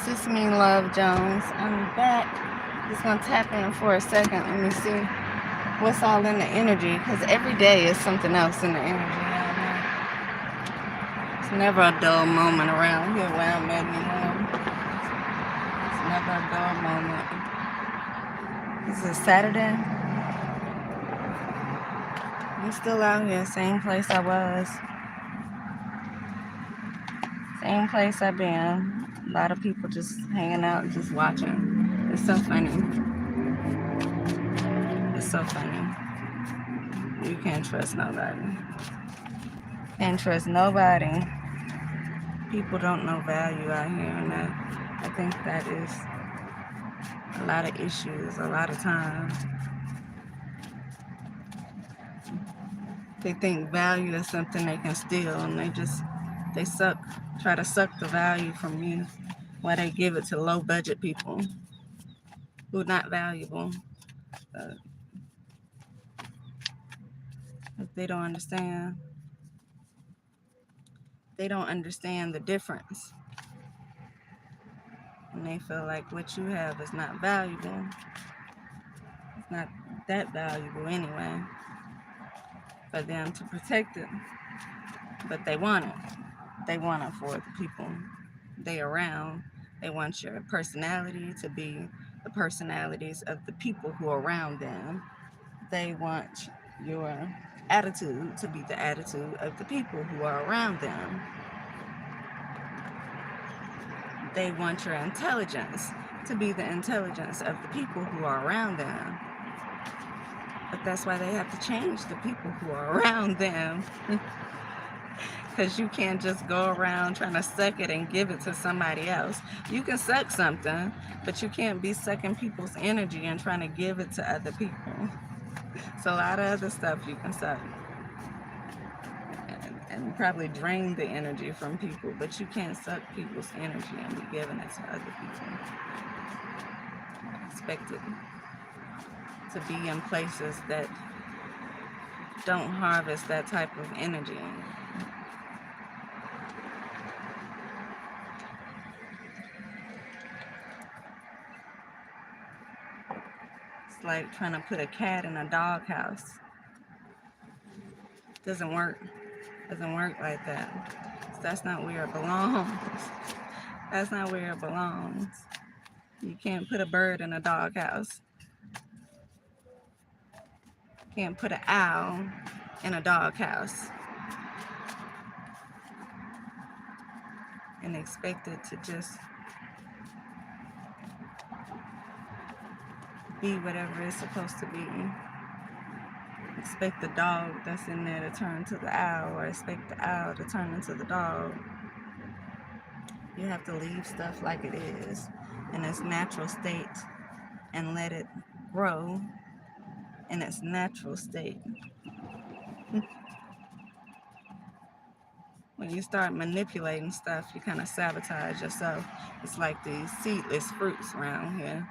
This is me, Love Jones. I'm back. Just gonna tap in for a second. Let me see what's all in the energy, because every day is something else in the energy. It's never a dull moment around here where I'm at anymore. It's never a dull moment. This is Saturday. I'm still out here, same place I was. Same place I've been. A lot of people just hanging out, just watching. It's so funny. It's so funny. You can't trust nobody. Can't trust nobody. People don't know value out here, and I think that is a lot of issues, a lot of times. They think value is something they can steal, and they try to suck the value from you while they give it to low budget people who are not valuable. But they don't understand. They don't understand the difference. And they feel like what you have is not valuable. It's not that valuable anyway for them to protect it. But they want it. They want it for the people they around. They want your personality to be the personalities of the people who are around them. They want your attitude to be the attitude of the people who are around them. They want your intelligence to be the intelligence of the people who are around them. But that's why they have to change the people who are around them. Because you can't just go around trying to suck it and give it to somebody else. You can suck something, but you can't be sucking people's energy and trying to give it to other people. It's a lot of other stuff you can suck. And probably drain the energy from people, but you can't suck people's energy and be giving it to other people. Expect it to be in places that don't harvest that type of energy. It's like trying to put a cat in a doghouse. Doesn't work. Doesn't work like that. That's not where it belongs. That's not where it belongs. You can't put a bird in a doghouse. Can't put an owl in a doghouse and expect it to just be whatever it's supposed to be. Expect the dog that's in there to turn to the owl, or expect the owl to turn into the dog. You have to leave stuff like it is in its natural state and let it grow in its natural state. When you start manipulating stuff, you kind of sabotage yourself. It's like these seedless fruits around here.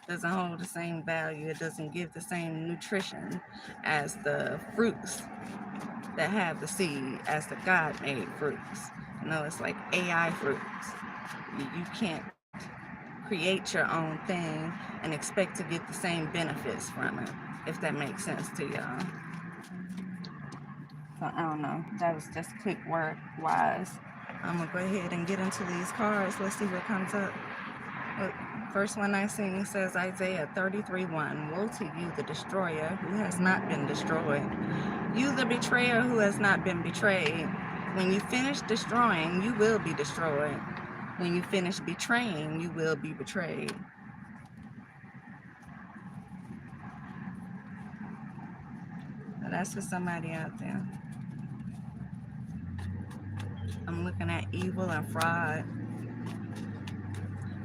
It doesn't hold the same value. It doesn't give the same nutrition as the fruits that have the seed, as the God-made fruits. You know, it's like AI fruits. You can't create your own thing and expect to get the same benefits from it, if that makes sense to y'all. So I don't know. That was just quick word wise. I'm gonna go ahead and get into these cards. Let's see what comes up. Look, first one I see says Isaiah 33:1. Woe to you, the destroyer who has not been destroyed. You, the betrayer who has not been betrayed. When you finish destroying, you will be destroyed. When you finish betraying, you will be betrayed. Now that's for somebody out there. I'm looking at evil and fraud.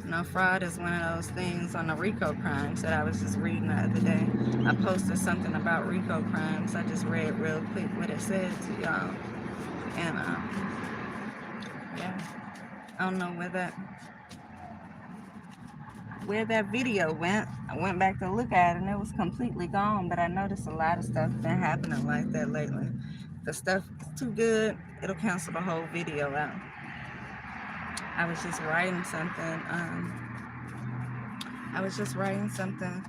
You know, fraud is one of those things on the RICO crimes that I was just reading the other day. I posted something about RICO crimes. I just read real quick what it said to y'all. And, yeah, I don't know where that video went. I went back to look at it and it was completely gone, but I noticed a lot of stuff been happening like that lately. If the stuff is too good, it'll cancel the whole video out. I was just writing something. I was just writing something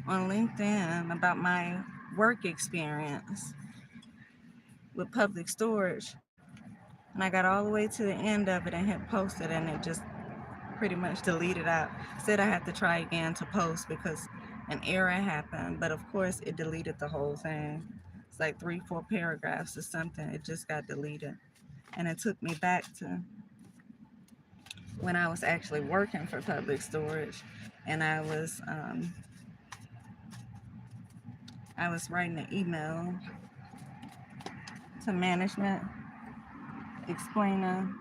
on LinkedIn about my work experience with Public Storage. And I got all the way to the end of it and hit posted, and it just pretty much deleted out. Said I had to try again to post because an error happened, but of course it deleted the whole thing. It's like 3-4 paragraphs or something. It just got deleted. And it took me back to when I was actually working for Public Storage, and I was writing an email to management explaining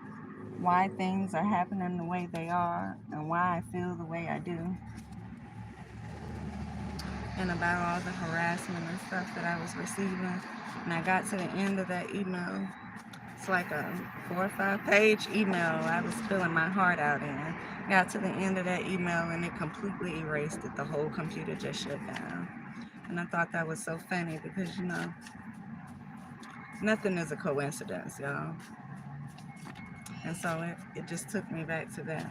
why things are happening the way they are and why I feel the way I do, and about all the harassment and stuff that I was receiving. And I got to the end of that email. It's like a 4 or 5 page email I was spilling my heart out in. Got to the end of that email and it completely erased it. The whole computer just shut down. And I thought that was so funny because, you know, nothing is a coincidence, y'all. And so it just took me back to that.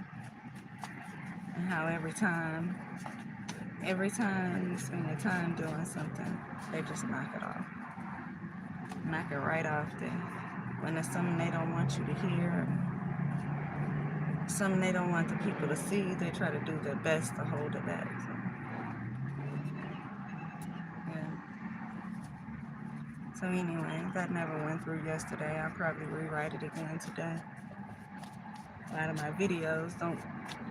And how every time you spend your time doing something, they just knock it off. Knock it right off there. When it's something they don't want you to hear, something they don't want the people to see, they try to do their best to hold it back. So, yeah. So anyway, that never went through yesterday. I'll probably rewrite it again today. A lot of my videos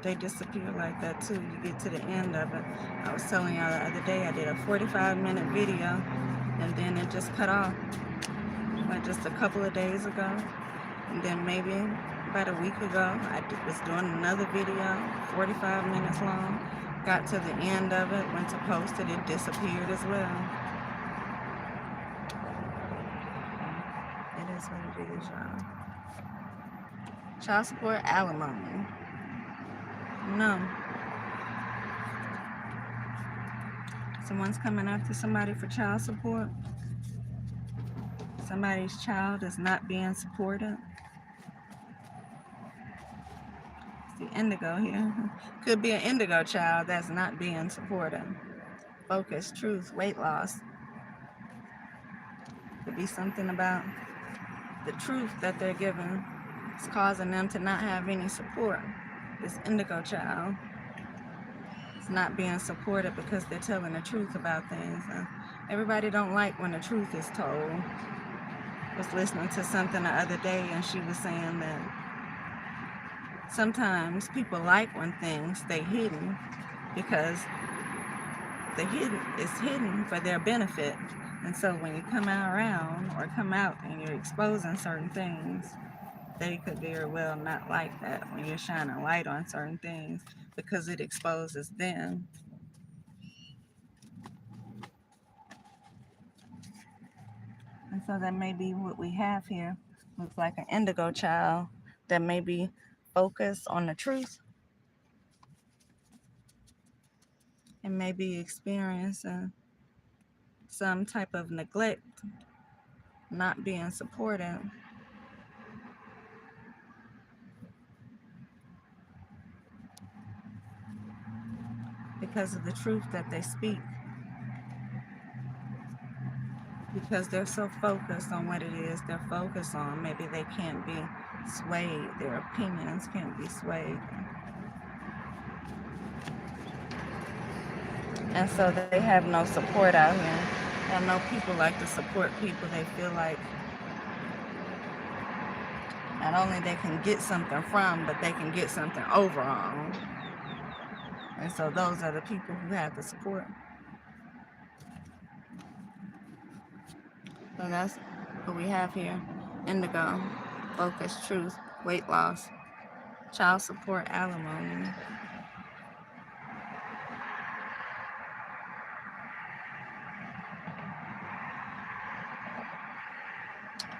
they disappear like that too. You get to the end of it. I was telling y'all the other day I did a 45-minute video and then it just cut off. Like just a couple of days ago. And then maybe about a week ago I was doing another video, 45 minutes long. Got to the end of it, went to post it, it disappeared as well. It is what it is, y'all. Child support, alimony. No. Someone's coming after somebody for child support. Somebody's child is not being supported. It's the indigo here. Could be an indigo child that's not being supported. Focus, truth, weight loss. Could be something about the truth that they're given. It's causing them to not have any support. This indigo child is not being supported because they're telling the truth about things. Everybody don't like when the truth is told. I was listening to something the other day and she was saying that sometimes people like when things stay hidden because the hidden is hidden for their benefit. And so when you come out around or come out and you're exposing certain things, they could very well not like that when you're shining light on certain things because it exposes them. And so that may be what we have here. Looks like an indigo child that may be focused on the truth and may be experiencing some type of neglect, not being supported. Because of the truth that they speak. Because they're so focused on what it is they're focused on. Maybe they can't be swayed. Their opinions can't be swayed. And so they have no support out here. I know people like to support people they feel like not only they can get something from, but they can get something over on. And so those are the people who have the support. So that's what we have here. Indigo, focus, truth, weight loss, child support, alimony.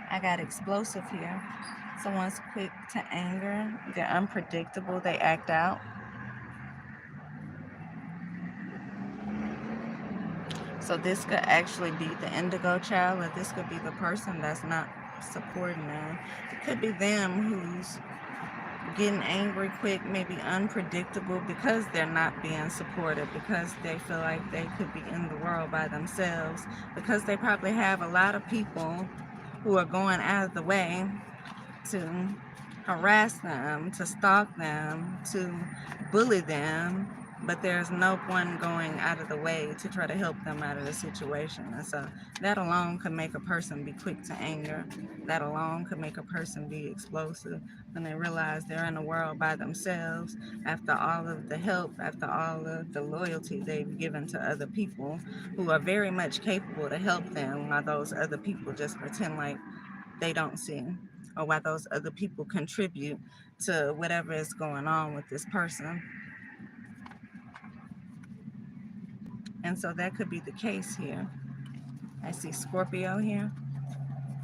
I got explosive here. Someone's quick to anger. They're unpredictable. They act out. So this could actually be the indigo child, or this could be the person that's not supporting them. It could be them who's getting angry quick, maybe unpredictable because they're not being supported, because they feel like they could be in the world by themselves, because they probably have a lot of people who are going out of the way to harass them, to stalk them, to bully them, but there's no one going out of the way to try to help them out of the situation. And so that alone could make a person be quick to anger. That alone could make a person be explosive when they realize they're in a world by themselves after all of the help, after all of the loyalty they've given to other people who are very much capable to help them, while those other people just pretend like they don't see, or while those other people contribute to whatever is going on with this person. And so that could be the case here. I see Scorpio here.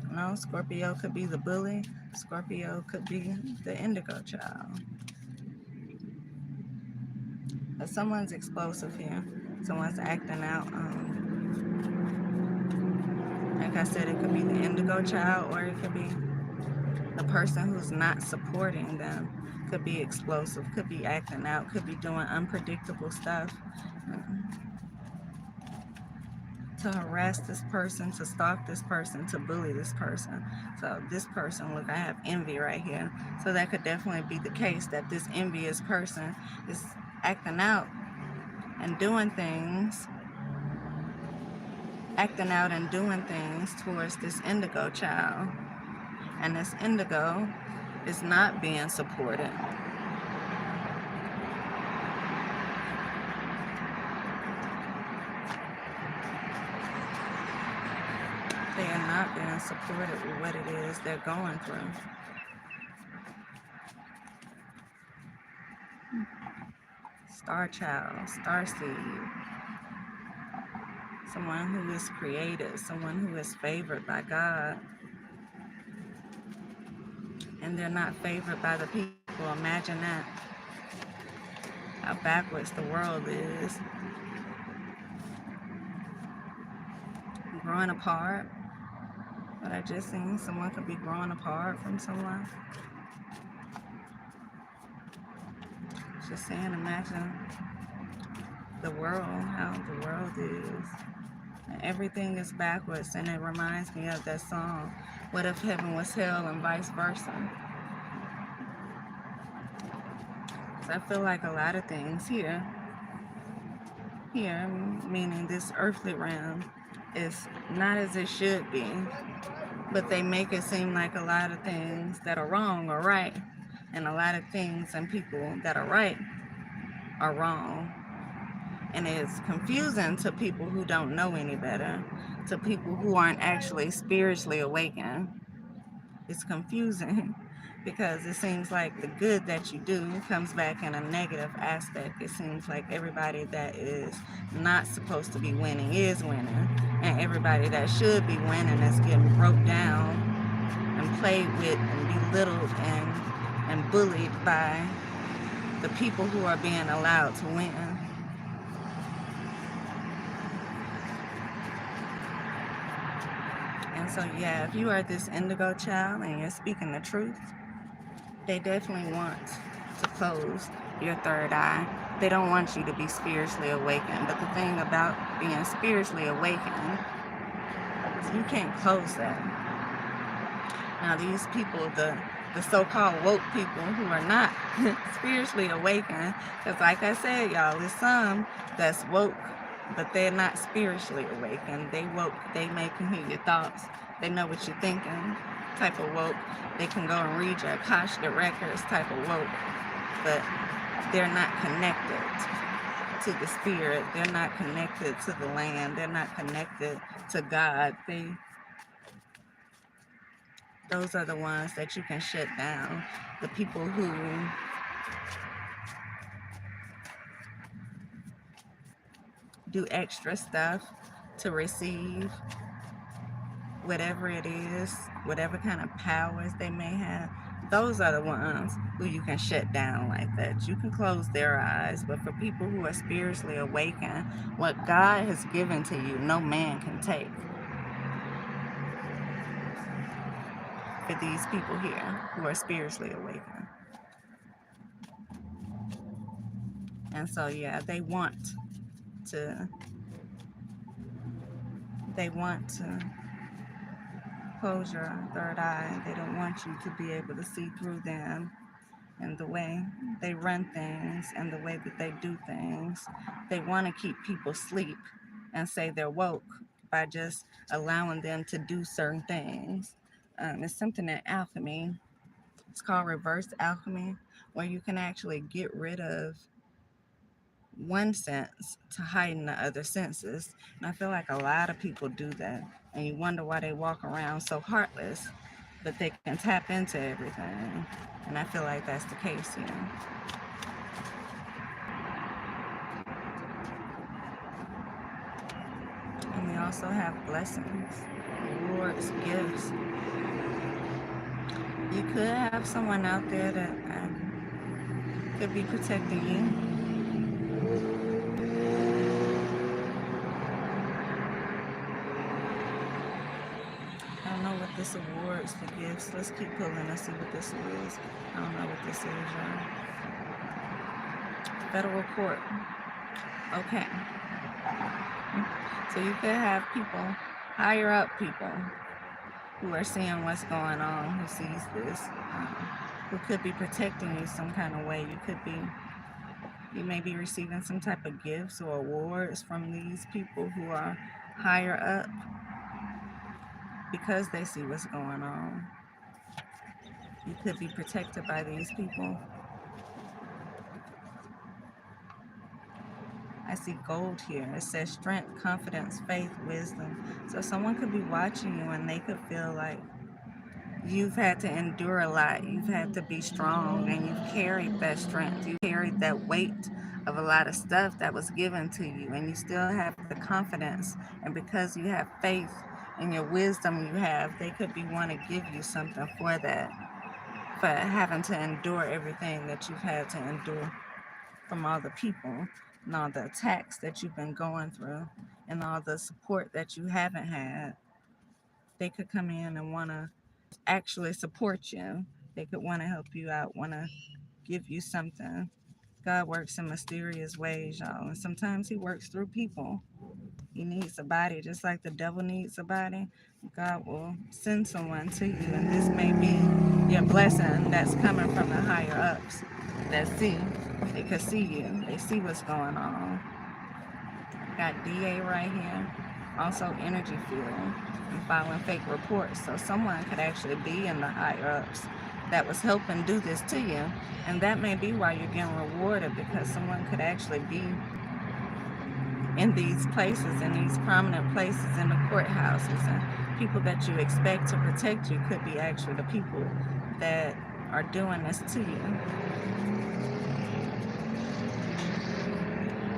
No, Scorpio could be the bully. Scorpio could be the indigo child. But someone's explosive here. Someone's acting out. Like I said, it could be the indigo child, or it could be the person who's not supporting them. Could be explosive, could be acting out, could be doing unpredictable stuff to harass this person, to stalk this person, to bully this person. So this person, look, I have envy right here. So that could definitely be the case, that this envious person is acting out and doing things, towards this indigo child. And this indigo is not being supported. They are not being supported with what it is they're going through. Star child, star seed. Someone who is created, someone who is favored by God. And they're not favored by the people. Imagine that. How backwards the world is. Growing apart. What I just seen, someone could be growing apart from someone. Just saying, imagine the world, how the world is. And everything is backwards, and it reminds me of that song, What If Heaven Was Hell, and vice versa. So I feel like a lot of things here, meaning this earthly realm, is not as it should be, but they make it seem like a lot of things that are wrong are right, and a lot of things and people that are right are wrong. And it's confusing to people who don't know any better, to people who aren't actually spiritually awakened. It's confusing because it seems like the good that you do comes back in a negative aspect. It seems like everybody that is not supposed to be winning is winning, and everybody that should be winning is getting broke down and played with and belittled and bullied by the people who are being allowed to win. And so, yeah, if you are this indigo child and you're speaking the truth, they definitely want to close your third eye. They don't want you to be spiritually awakened. But the thing about being spiritually awakened is you can't close that. Now, these people, the so-called woke people who are not spiritually awakened, because like I said, y'all, there's some that's woke, but they're not spiritually awakened. They woke, they can hear your thoughts. They know what you're thinking, type of woke. They can go and read your Akashic records, type of woke. But they're not connected to the spirit. They're not connected to the land. They're not connected to God. Those are the ones that you can shut down. The people who do extra stuff to receive whatever it is, whatever kind of powers they may have. Those are the ones who you can shut down like that. You can close their eyes, but for people who are spiritually awakened, what God has given to you, no man can take. For these people here who are spiritually awakened. And so yeah, to they want to close your third eye. They don't want you to be able to see through them and the way they run things and the way that they do things. They want to keep people asleep and say they're woke by just allowing them to do certain things. It's something that alchemy, it's called reverse alchemy, where you can actually get rid of one sense to heighten the other senses. And I feel like a lot of people do that. And you wonder why they walk around so heartless, but they can tap into everything. And I feel like that's the case here. And we also have blessings, rewards, gifts. You could have someone out there that could be protecting you. I don't know what this awards, the gifts. Let's keep pulling and see what this is. I don't know what this is, y'all. Federal court. Okay. So you could have people, higher up people, who are seeing what's going on, who sees this, who could be protecting you some kind of way. You may be receiving some type of gifts or awards from these people who are higher up because they see what's going on. You could be protected by these people. I see gold here. It says strength, confidence, faith, wisdom. So someone could be watching you and they could feel like you've had to endure a lot. You've had to be strong and you've carried that strength. You carried that weight of a lot of stuff that was given to you, and you still have the confidence. And because you have faith and your wisdom you have, they could be want to give you something for that, for having to endure everything that you've had to endure from all the people and all the attacks that you've been going through and all the support that you haven't had. They could come in and want to actually support you. They could want to help you out, want to give you something. God works in mysterious ways, y'all. And sometimes he works through people. He needs a body, just like the devil needs a body. God will send someone to you, and this may be your blessing that's coming from the higher ups that see. They can see you. They see what's going on. Got DA right here. Also energy field and filing fake reports. So someone could actually be in the higher ups that was helping do this to you. And that may be why you're getting rewarded, because someone could actually be in these places, in these prominent places in the courthouses, and people that you expect to protect you could be actually the people that are doing this to you.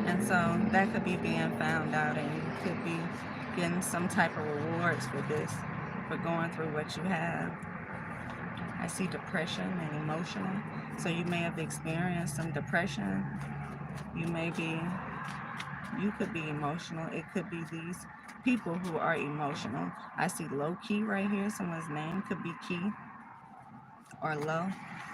And so that could be being found out, and you could be getting some type of rewards for this, for going through what you have. I see depression and emotional. So you may have experienced some depression. You could be emotional. It could be these people who are emotional. I see low key right here. Someone's name could be Key or Low.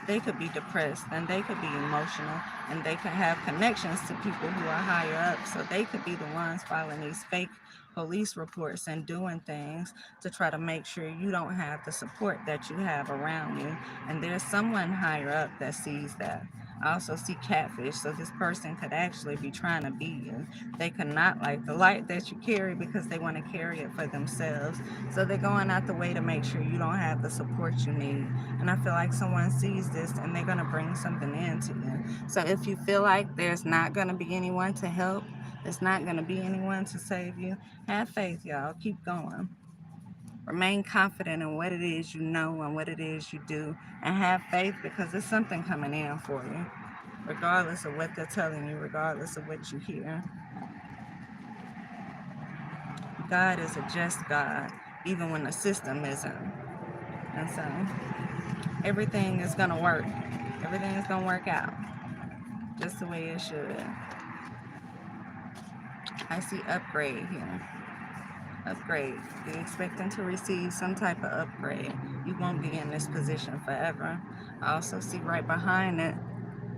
They could be depressed and they could be emotional, and they could have connections to people who are higher up. So they could be the ones filing these fake police reports and doing things to try to make sure you don't have the support that you have around you. And there's someone higher up that sees that. I also see catfish, so this person could actually be trying to be you. They could not like the light that you carry because they want to carry it for themselves. So they're going out the way to make sure you don't have the support you need. And I feel like someone sees this and they're going to bring something in to you. So if you feel like there's not going to be anyone to help, there's not going to be anyone to save you, have faith, y'all. Keep going. Remain confident in what it is you know and what it is you do, and have faith, because there's something coming in for you, regardless of what they're telling you, regardless of what you hear. God is a just God, even when the system isn't. And so everything is going to work. Everything is going to work out just the way it should. I see upgrade here. Upgrade. You're expecting to receive some type of upgrade. You won't be in this position forever. I also see right behind it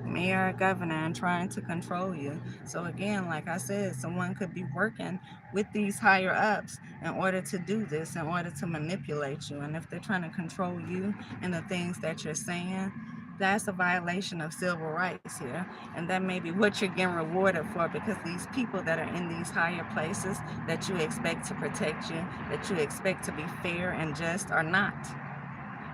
mayor or governor and trying to control you. So again, like I said, someone could be working with these higher ups in order to do this, in order to manipulate you. And if they're trying to control you and the things that you're saying, that's a violation of civil rights here. And that may be what you're getting rewarded for, because these people that are in these higher places that you expect to protect you, that you expect to be fair and just, are not.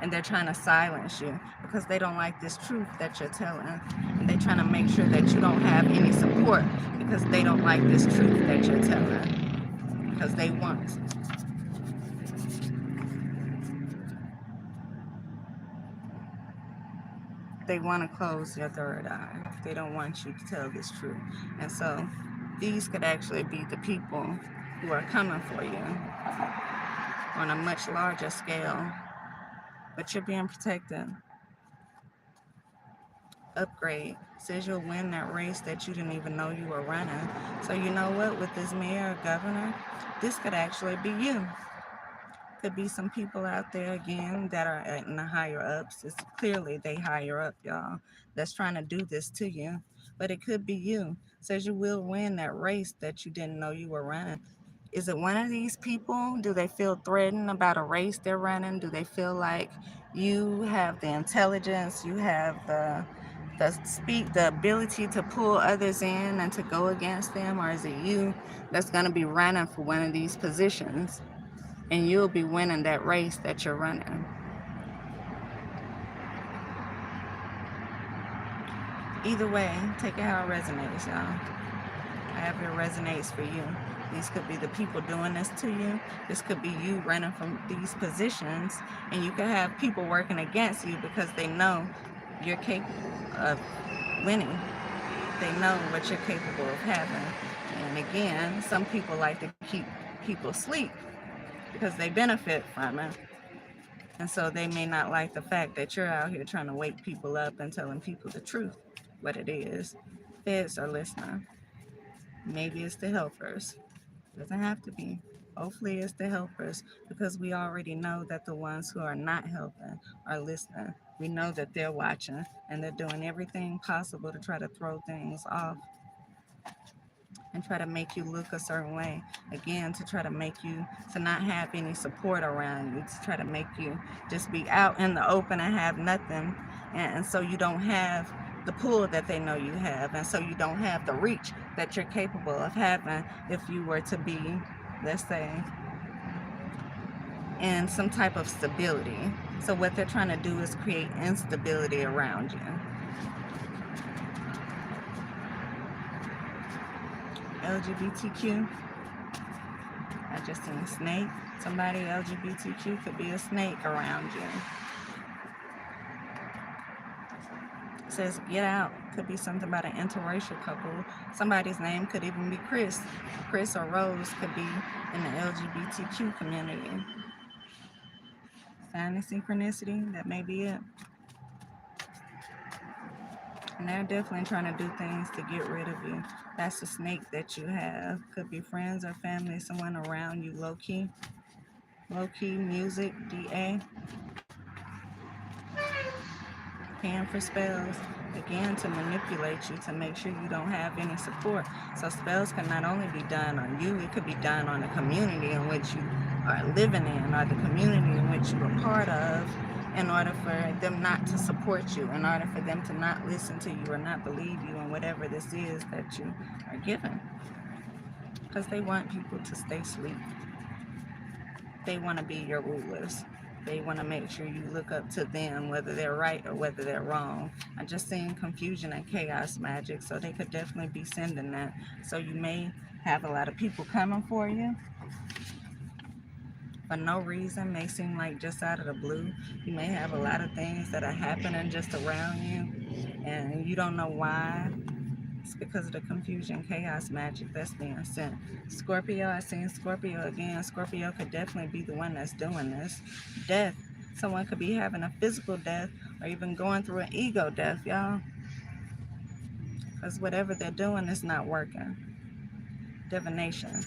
And they're trying to silence you because they don't like this truth that you're telling. And they're trying to make sure that you don't have any support because they don't like this truth that you're telling. Because they want. They want to close your third eye. They don't want you to tell this truth. And so these could actually be the people who are coming for you on a much larger scale. But you're being protected. Upgrade. Says you'll win that race that you didn't even know you were running. So you know what? With this mayor or governor, this could actually be you. Could be some people out there again that are in the higher ups. It's clearly they higher up, y'all, that's trying to do this to you. But it could be you. Says you will win that race that you didn't know you were running. Is it one of these people? Do they feel threatened about a race they're running? Do they feel like you have the intelligence, you have the ability to pull others in and to go against them? Or is it you that's going to be running for one of these positions and you'll be winning that race that you're running? Either way, take it how it resonates, y'all. However it resonates for you. These could be the people doing this to you. This could be you running from these positions. And you could have people working against you because they know you're capable of winning. They know what you're capable of having. And again, some people like to keep people asleep because they benefit from it. And so they may not like the fact that you're out here trying to wake people up and telling people the truth, what it is. Feds are listening. Maybe it's the helpers. Doesn't have to be. Hopefully it's the helpers, because we already know that the ones who are not helping are listening. We know that they're watching and they're doing everything possible to try to throw things off and try to make you look a certain way. Again, to try to make you to not have any support around you, to try to make you just be out in the open and have nothing. And so you don't have the pull that they know you have, and so you don't have the reach that you're capable of having if you were to be, let's say, in some type of stability. So what they're trying to do is create instability around you. LGBTQ. I just seen a snake. Somebody LGBTQ could be a snake around you. It says get out. Could be something about an interracial couple. Somebody's name could even be Chris. Chris or Rose could be in the LGBTQ community. Sign of synchronicity. That may be it. And they're definitely trying to do things to get rid of you. That's the snake that you have. Could be friends or family, someone around you, low-key. Low-key music, DA. Paying for spells. Again, to manipulate you, to make sure you don't have any support. So spells can not only be done on you, it could be done on the community in which you are living in, or the community in which you are part of, in order for them not to support you, in order for them to not listen to you or not believe you in whatever this is that you are given. Because they want people to stay asleep. They want to be your rulers. They want to make sure you look up to them, whether they're right or whether they're wrong. I just seen confusion and chaos magic, so they could definitely be sending that. So you may have a lot of people coming for you for no reason. May seem like just out of the blue. You may have a lot of things that are happening just around you and you don't know why. It's because of the confusion, chaos magic that's being sent. Scorpio, I seen Scorpio again. Scorpio could definitely be the one that's doing this. Death. Someone could be having a physical death or even going through an ego death, y'all. Because whatever they're doing is not working. Divination.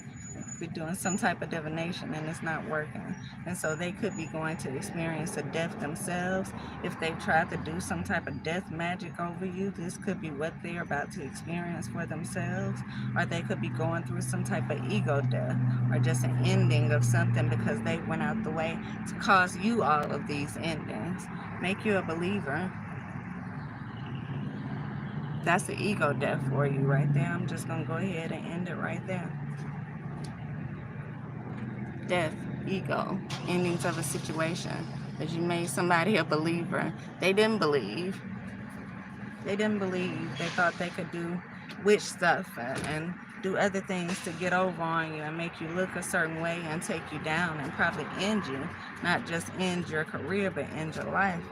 be doing some type of divination and it's not working. And so they could be going to experience a death themselves. If they've tried to do some type of death magic over you, this could be what they're about to experience for themselves. Or they could be going through some type of ego death, or just an ending of something because they went out the way to cause you all of these endings. Make you a believer. That's the ego death for you right there. I'm just going to go ahead and end it right there. Death, ego, endings of a situation. Because you made somebody a believer. They didn't believe. They didn't believe. They thought they could do witch stuff and do other things to get over on you and make you look a certain way and take you down and probably end you. Not just end your career, but end your life.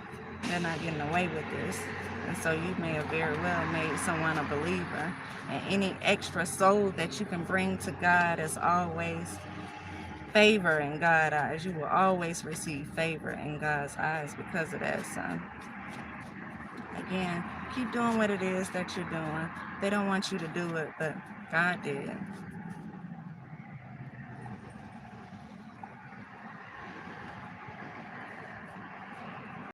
They're not getting away with this. And so you may have very well made someone a believer. And any extra soul that you can bring to God is always favor in God's eyes. You will always receive favor in God's eyes because of that, son. Again, keep doing what it is that you're doing. They don't want you to do it, but God did.